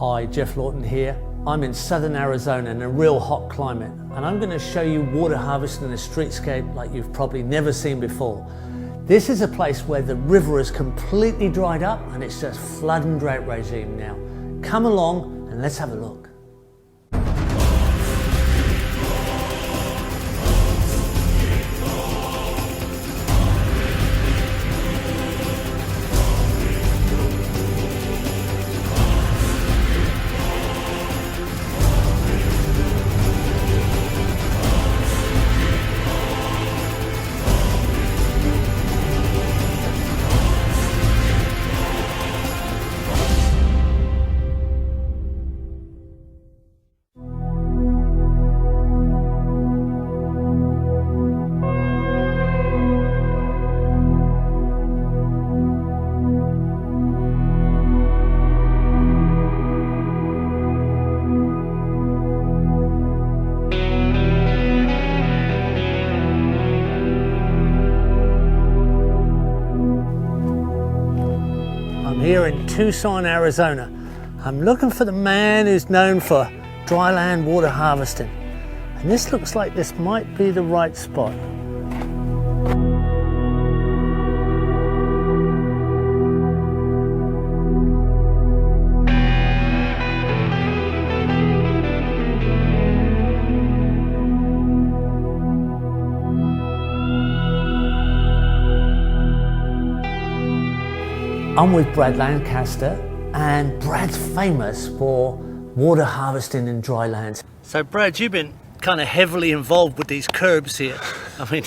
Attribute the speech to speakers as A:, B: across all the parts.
A: Hi, Jeff Lawton here. I'm in southern Arizona in a real hot climate, and I'm going to show you water harvesting in a streetscape like you've probably never seen before. This is a place where the river is completely dried up and it's just flood and drought regime now. Come along and let's have a look. Here in Tucson, Arizona. I'm looking for the man who's known for dry land water harvesting. And this looks like this might be the right spot. I'm with Brad Lancaster, and Brad's famous for water harvesting in dry lands. So Brad, you've been kind of heavily involved with these curbs here. I mean,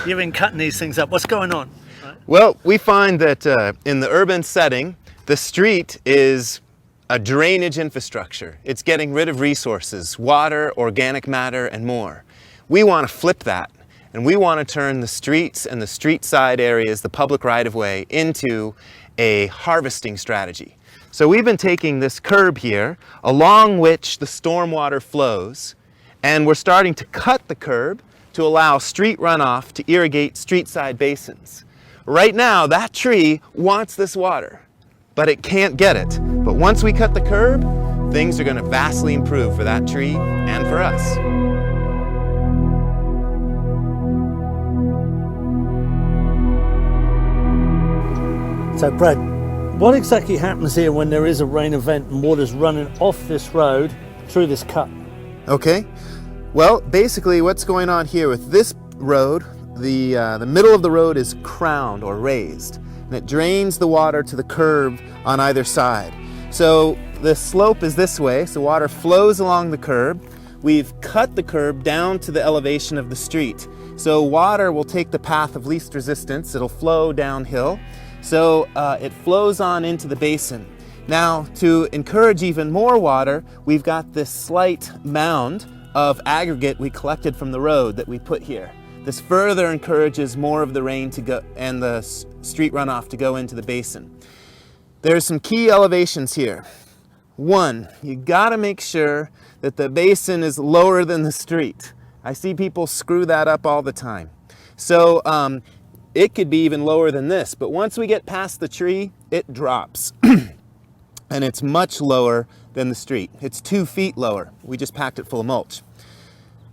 A: you've been cutting these things up. What's going on? Right?
B: Well, we find that in the urban setting, the street is a drainage infrastructure. It's getting rid of resources, water, organic matter, and more. We want to flip that. And we want to turn the streets and the street side areas, the public right-of-way, into a harvesting strategy. So we've been taking this curb here, along which the stormwater flows, and we're starting to cut the curb to allow street runoff to irrigate street side basins. Right now, that tree wants this water, but it can't get it. But once we cut the curb, things are going to vastly improve for that tree and for us.
A: So Brad, what exactly happens here when there is a rain event and water's running off this road through this cut?
B: Okay, well, basically what's going on here with this road, the middle of the road is crowned or raised, and it drains the water to the curb on either side. So the slope is this way, so water flows along the curb. We've cut the curb down to the elevation of the street. So water will take the path of least resistance, it'll flow downhill. So it flows on into the basin. Now, to encourage even more water, we've got this slight mound of aggregate we collected from the road that we put here. This further encourages more of the rain to go and the street runoff to go into the basin. There's some key elevations here. One, you gotta make sure that the basin is lower than the street. I see people screw that up all the time. So it could be even lower than this, but once we get past the tree, it drops. And it's much lower than the street. It's 2 feet lower. We just packed it full of mulch.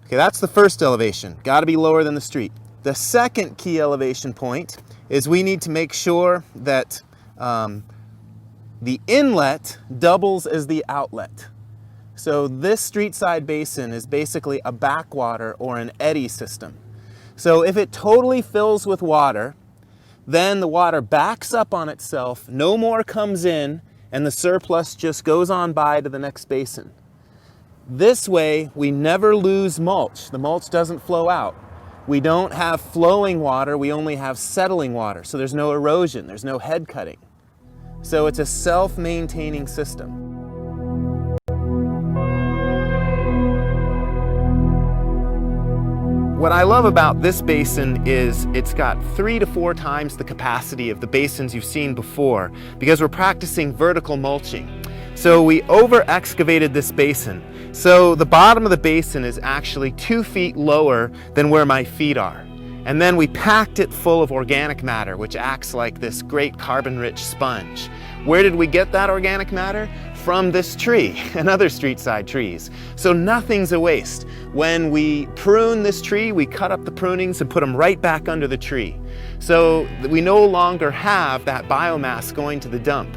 B: Okay, that's the first elevation. Got to be lower than the street. The second key elevation point is we need to make sure that the inlet doubles as the outlet. So this street side basin is basically a backwater or an eddy system. So if it totally fills with water, then the water backs up on itself, no more comes in, and the surplus just goes on by to the next basin. This way, we never lose mulch. The mulch doesn't flow out. We don't have flowing water, we only have settling water. So there's no erosion, there's no head cutting. So it's a self-maintaining system. What I love about this basin is it's got 3 to 4 times the capacity of the basins you've seen before because we're practicing vertical mulching. So we over-excavated this basin. So the bottom of the basin is actually 2 feet lower than where my feet are. And then we packed it full of organic matter, which acts like this great carbon-rich sponge. Where did we get that organic matter? from this tree and other street side trees. So nothing's a waste. When we prune this tree, we cut up the prunings and put them right back under the tree. So that we no longer have that biomass going to the dump.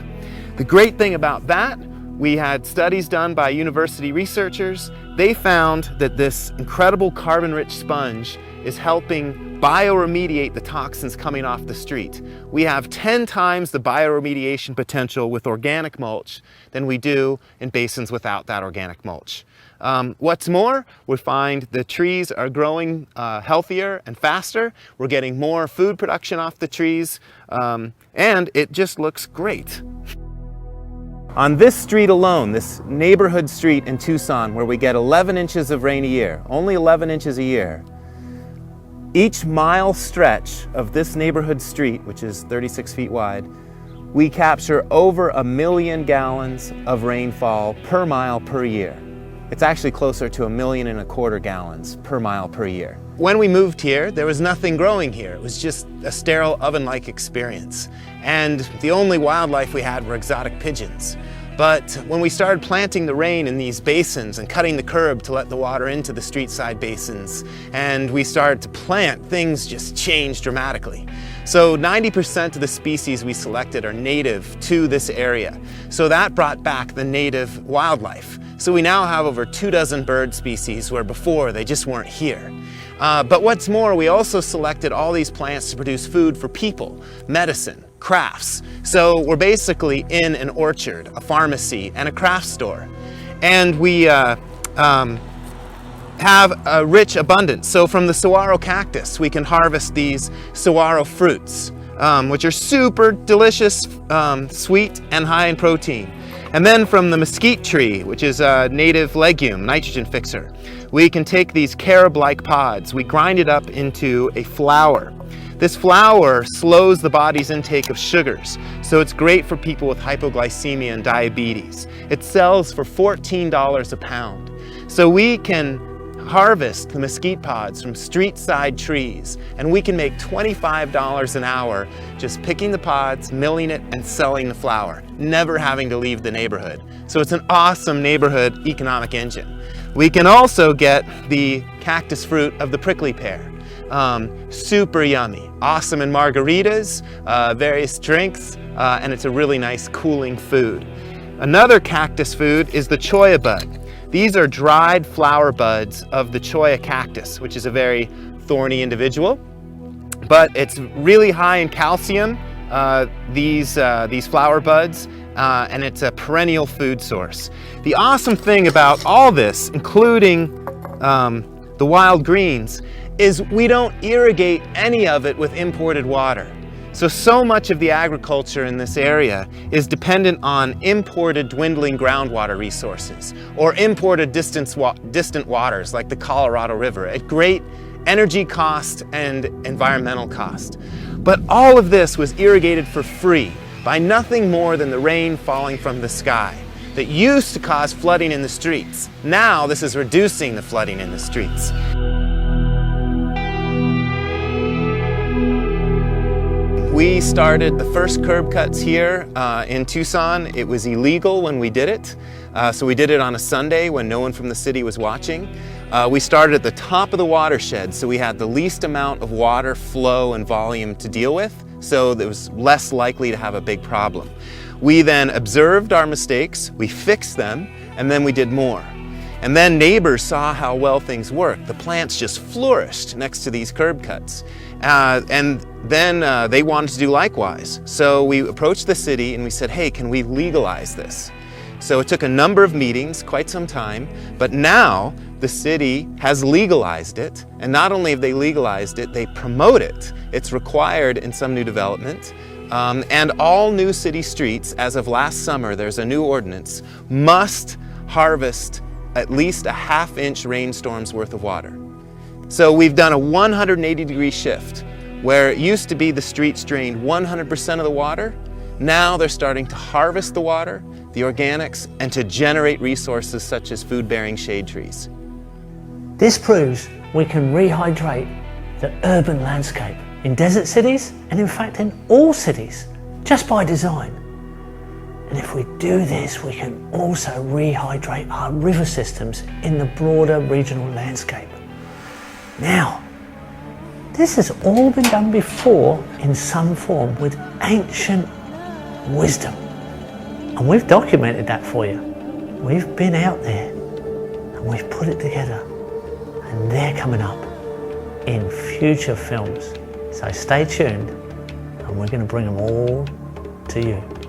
B: The great thing about that, we had studies done by university researchers. They found that this incredible carbon-rich sponge is helping bioremediate the toxins coming off the street. We have 10 times the bioremediation potential with organic mulch than we do in basins without that organic mulch. What's more, we find the trees are growing healthier and faster. We're getting more food production off the trees, and it just looks great. On this street alone, this neighborhood street in Tucson, where we get 11 inches of rain a year, only 11 inches a year, each mile stretch of this neighborhood street, which is 36 feet wide, we capture over 1 million gallons of rainfall per mile per year. It's actually closer to 1.25 million gallons per mile per year. When we moved here, there was nothing growing here. It was just a sterile oven-like experience. And the only wildlife we had were exotic pigeons. But when we started planting the rain in these basins and cutting the curb to let the water into the street side basins, and we started to plant, things just changed dramatically. So 90% of the species we selected are native to this area. So that brought back the native wildlife. So we now have over 24 bird species where before they just weren't here. But what's more, we also selected all these plants to produce food for people, medicine, crafts. So we're basically in an orchard, a pharmacy, and a craft store. And we have a rich abundance. So from the saguaro cactus, we can harvest these saguaro fruits, which are super delicious, sweet, and high in protein. And then from the mesquite tree, which is a native legume, nitrogen fixer, we can take these carob-like pods, we grind it up into a flour. This flour slows the body's intake of sugars, so it's great for people with hypoglycemia and diabetes. It sells for $14 a pound. So we can harvest the mesquite pods from street side trees, and we can make $25 an hour just picking the pods, milling it, and selling the flour, never having to leave the neighborhood. So it's an awesome neighborhood economic engine. We can also get the cactus fruit of the prickly pear. Super yummy, awesome in margaritas, various drinks, and it's a really nice cooling food. Another cactus food is the cholla bud. These are dried flower buds of the cholla cactus, which is a very thorny individual, but it's really high in calcium, these flower buds, and it's a perennial food source. The awesome thing about all this, including the wild greens, is we don't irrigate any of it with imported water. So much of the agriculture in this area is dependent on imported dwindling groundwater resources or imported distant waters like the Colorado River at great energy cost and environmental cost. But all of this was irrigated for free by nothing more than the rain falling from the sky that used to cause flooding in the streets. Now this is reducing the flooding in the streets. We started the first curb cuts here in Tucson. It was illegal when we did it, so we did it on a Sunday when no one from the city was watching. We started at the top of the watershed, so we had the least amount of water flow and volume to deal with, so it was less likely to have a big problem. We then observed our mistakes, we fixed them, and then we did more. And then neighbors saw how well things worked. The plants just flourished next to these curb cuts. And then they wanted to do likewise. So we approached the city and we said, hey, can we legalize this? So it took a number of meetings, quite some time, but now the city has legalized it. And not only have they legalized it, they promote it. It's required in some new development. And all new city streets, as of last summer, there's a new ordinance, must harvest at least a half-inch rainstorm's worth of water. So we've done a 180-degree shift. Where it used to be the streets drained 100% of the water, now they're starting to harvest the water, the organics, and to generate resources such as food-bearing shade trees.
A: This proves we can rehydrate the urban landscape in desert cities and in fact in all cities, just by design. And if we do this, we can also rehydrate our river systems in the broader regional landscape. Now, this has all been done before in some form with ancient wisdom. And we've documented that for you. We've been out there and we've put it together. And they're coming up in future films. So stay tuned and we're going to bring them all to you.